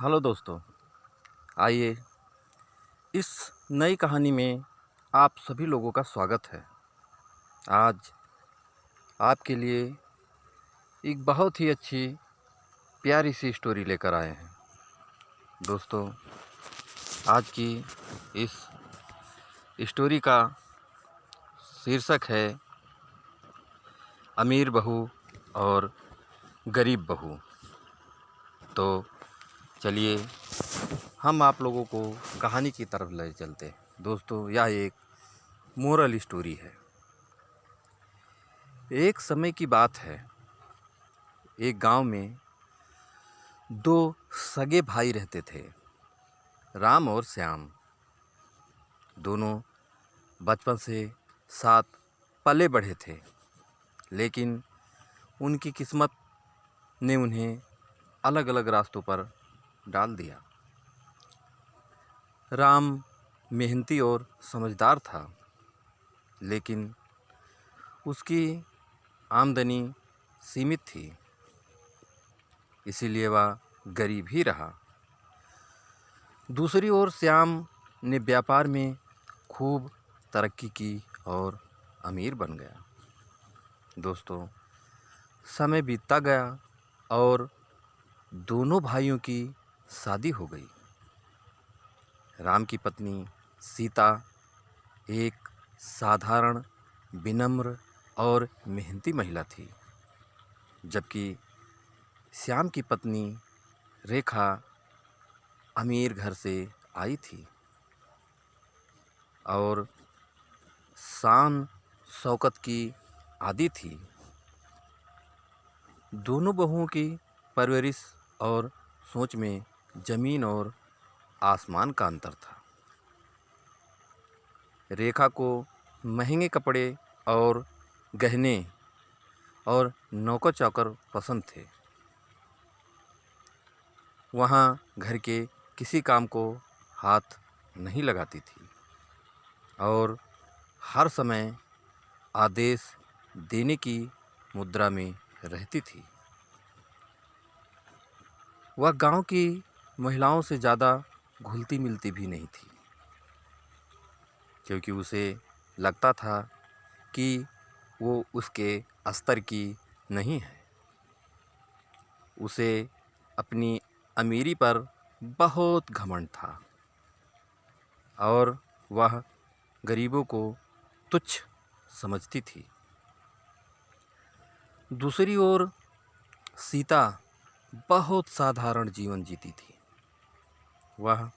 Hello दोस्तों, आइए इस नई कहानी में आप सभी लोगों का स्वागत है। आज आपके लिए एक बहुत ही अच्छी प्यारी सी स्टोरी लेकर आए हैं। दोस्तों, आज की इस स्टोरी का शीर्षक है अमीर बहू और गरीब बहू। तो चलिए हम आप लोगों को कहानी की तरफ ले चलते हैं। दोस्तों, यह एक मोरल स्टोरी है। एक समय की बात है, एक गांव में दो सगे भाई रहते थे, राम और श्याम। दोनों बचपन से साथ पले बढ़े थे, लेकिन उनकी किस्मत ने उन्हें अलग अलग रास्तों पर डाल दिया। राम मेहनती और समझदार था, लेकिन उसकी आमदनी सीमित थी, इसीलिए वह गरीब ही रहा। दूसरी ओर श्याम ने व्यापार में खूब तरक्की की और अमीर बन गया। दोस्तों, समय बीतता गया और दोनों भाइयों की शादी हो गई। राम की पत्नी सीता एक साधारण, विनम्र और मेहनती महिला थी, जबकि श्याम की पत्नी रेखा अमीर घर से आई थी और शान शौकत की आदी थी। दोनों बहुओं की परवरिश और सोच में जमीन और आसमान का अंतर था। रेखा को महंगे कपड़े और गहने और नौकर चाकर पसंद थे। वहाँ घर के किसी काम को हाथ नहीं लगाती थी और हर समय आदेश देने की मुद्रा में रहती थी। वह गांव की महिलाओं से ज़्यादा घुलती मिलती भी नहीं थी, क्योंकि उसे लगता था कि वो उसके स्तर की नहीं है। उसे अपनी अमीरी पर बहुत घमंड था और वह गरीबों को तुच्छ समझती थी। दूसरी ओर सीता बहुत साधारण जीवन जीती थी। वह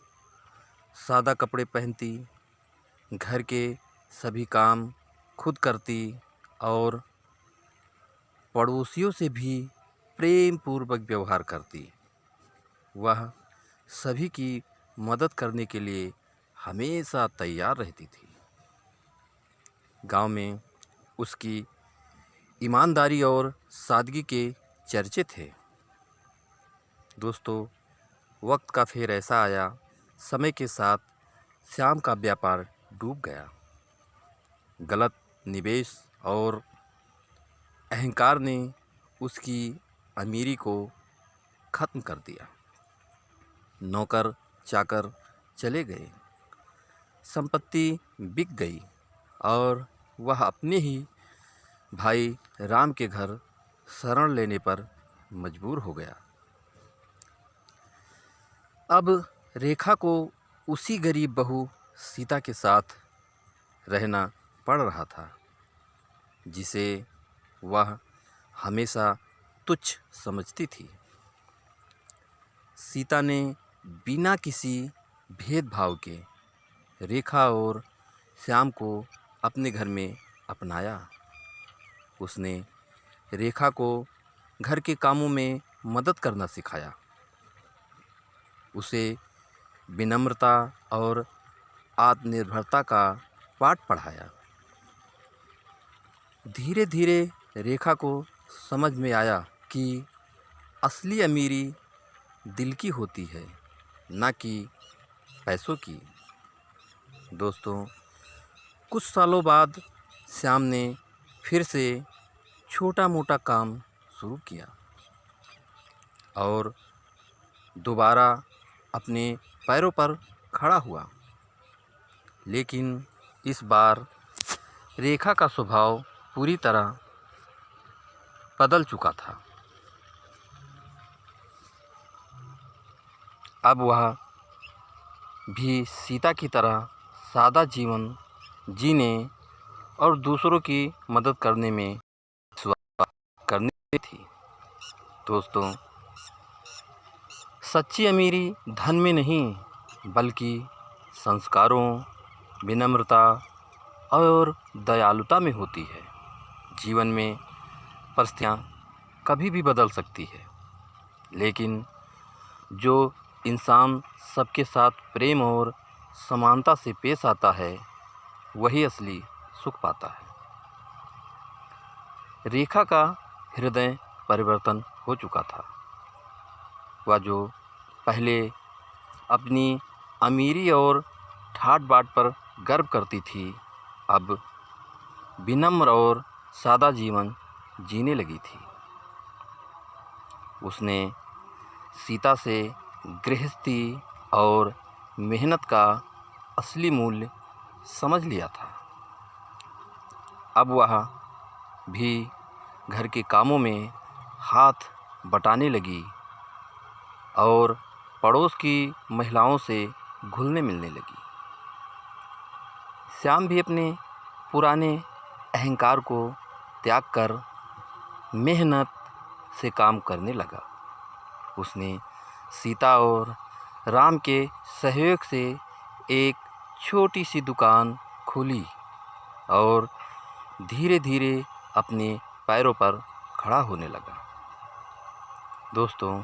सादा कपड़े पहनती, घर के सभी काम खुद करती और पड़ोसियों से भी प्रेम पूर्वक व्यवहार करती। वह सभी की मदद करने के लिए हमेशा तैयार रहती थी। गांव में उसकी ईमानदारी और सादगी के चर्चे थे। दोस्तों, वक्त का फेर ऐसा आया, समय के साथ श्याम का व्यापार डूब गया। गलत निवेश और अहंकार ने उसकी अमीरी को ख़त्म कर दिया। नौकर चाकर चले गए, संपत्ति बिक गई और वह अपने ही भाई राम के घर शरण लेने पर मजबूर हो गया। अब रेखा को उसी गरीब बहू सीता के साथ रहना पड़ रहा था, जिसे वह हमेशा तुच्छ समझती थी। सीता ने बिना किसी भेदभाव के रेखा और श्याम को अपने घर में अपनाया। उसने रेखा को घर के कामों में मदद करना सिखाया, उसे विनम्रता और आत्मनिर्भरता का पाठ पढ़ाया। धीरे धीरे रेखा को समझ में आया कि असली अमीरी दिल की होती है, ना कि पैसों की। दोस्तों, कुछ सालों बाद श्याम ने फिर से छोटा मोटा काम शुरू किया और दोबारा अपने पैरों पर खड़ा हुआ। लेकिन इस बार रेखा का स्वभाव पूरी तरह बदल चुका था। अब वह भी सीता की तरह सादा जीवन जीने और दूसरों की मदद करने में विश्वास करनी थी। दोस्तों, सच्ची अमीरी धन में नहीं, बल्कि संस्कारों, विनम्रता और दयालुता में होती है। जीवन में परिस्थितियाँ कभी भी बदल सकती है, लेकिन जो इंसान सबके साथ प्रेम और समानता से पेश आता है, वही असली सुख पाता है। रेखा का हृदय परिवर्तन हो चुका था। वह जो पहले अपनी अमीरी और ठाट बाट पर गर्व करती थी, अब विनम्र और सादा जीवन जीने लगी थी। उसने सीता से गृहस्थी और मेहनत का असली मूल्य समझ लिया था। अब वह भी घर के कामों में हाथ बटाने लगी और पड़ोस की महिलाओं से घुलने मिलने लगी। श्याम भी अपने पुराने अहंकार को त्याग कर मेहनत से काम करने लगा। उसने सीता और राम के सहयोग से एक छोटी सी दुकान खोली और धीरे धीरे अपने पैरों पर खड़ा होने लगा। दोस्तों,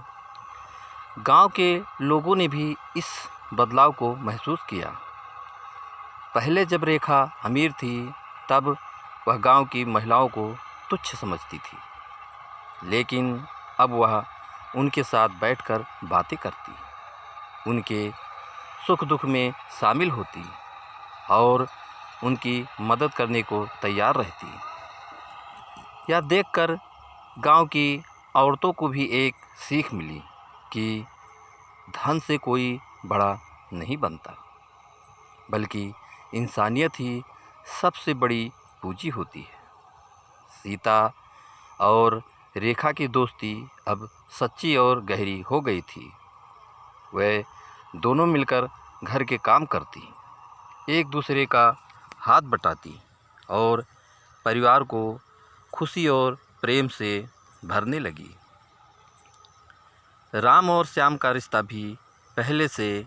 गांव के लोगों ने भी इस बदलाव को महसूस किया। पहले जब रेखा अमीर थी, तब वह गांव की महिलाओं को तुच्छ समझती थी, लेकिन अब वह उनके साथ बैठकर बातें करती, उनके सुख दुख में शामिल होती और उनकी मदद करने को तैयार रहती। यह देखकर गांव की औरतों को भी एक सीख मिली कि धन से कोई बड़ा नहीं बनता, बल्कि इंसानियत ही सबसे बड़ी पूंजी होती है। सीता और रेखा की दोस्ती अब सच्ची और गहरी हो गई थी। वे दोनों मिलकर घर के काम करती, एक दूसरे का हाथ बटाती और परिवार को खुशी और प्रेम से भरने लगी। राम और श्याम का रिश्ता भी पहले से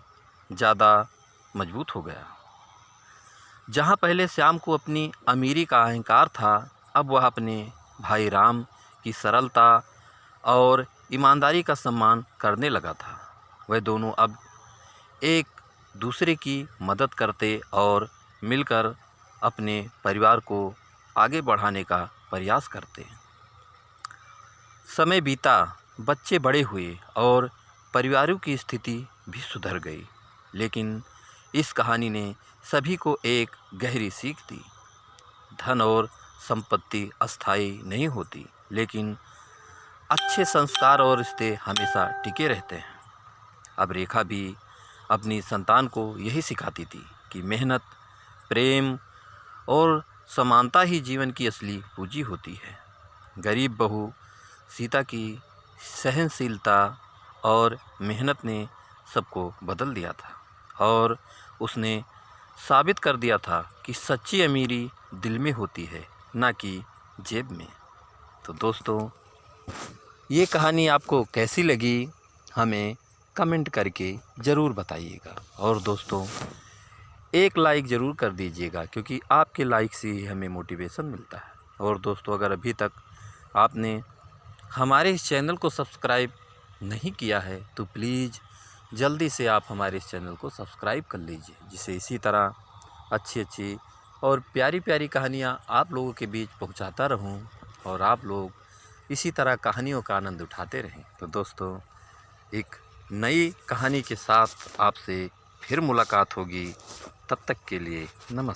ज़्यादा मजबूत हो गया। जहाँ पहले श्याम को अपनी अमीरी का अहंकार था, अब वह अपने भाई राम की सरलता और ईमानदारी का सम्मान करने लगा था। वह दोनों अब एक दूसरे की मदद करते और मिलकर अपने परिवार को आगे बढ़ाने का प्रयास करते। समय बीता, बच्चे बड़े हुए और परिवारों की स्थिति भी सुधर गई, लेकिन इस कहानी ने सभी को एक गहरी सीख दी। धन और संपत्ति अस्थायी नहीं होती, लेकिन अच्छे संस्कार और रिश्ते हमेशा टिके रहते हैं। अब रेखा भी अपनी संतान को यही सिखाती थी कि मेहनत, प्रेम और समानता ही जीवन की असली पूंजी होती है। गरीब बहू सीता की सहनशीलता और मेहनत ने सबको बदल दिया था और उसने साबित कर दिया था कि सच्ची अमीरी दिल में होती है, ना कि जेब में। तो दोस्तों, ये कहानी आपको कैसी लगी, हमें कमेंट करके ज़रूर बताइएगा। और दोस्तों, एक लाइक ज़रूर कर दीजिएगा, क्योंकि आपके लाइक से ही हमें मोटिवेशन मिलता है। और दोस्तों, अगर अभी तक आपने हमारे इस चैनल को सब्सक्राइब नहीं किया है, तो प्लीज़ जल्दी से आप हमारे इस चैनल को सब्सक्राइब कर लीजिए, जिससे इसी तरह अच्छी और प्यारी कहानियाँ आप लोगों के बीच पहुंचाता रहूं और आप लोग इसी तरह कहानियों का आनंद उठाते रहें। तो दोस्तों, एक नई कहानी के साथ आपसे फिर मुलाकात होगी। तब तक के लिए नमस्कार।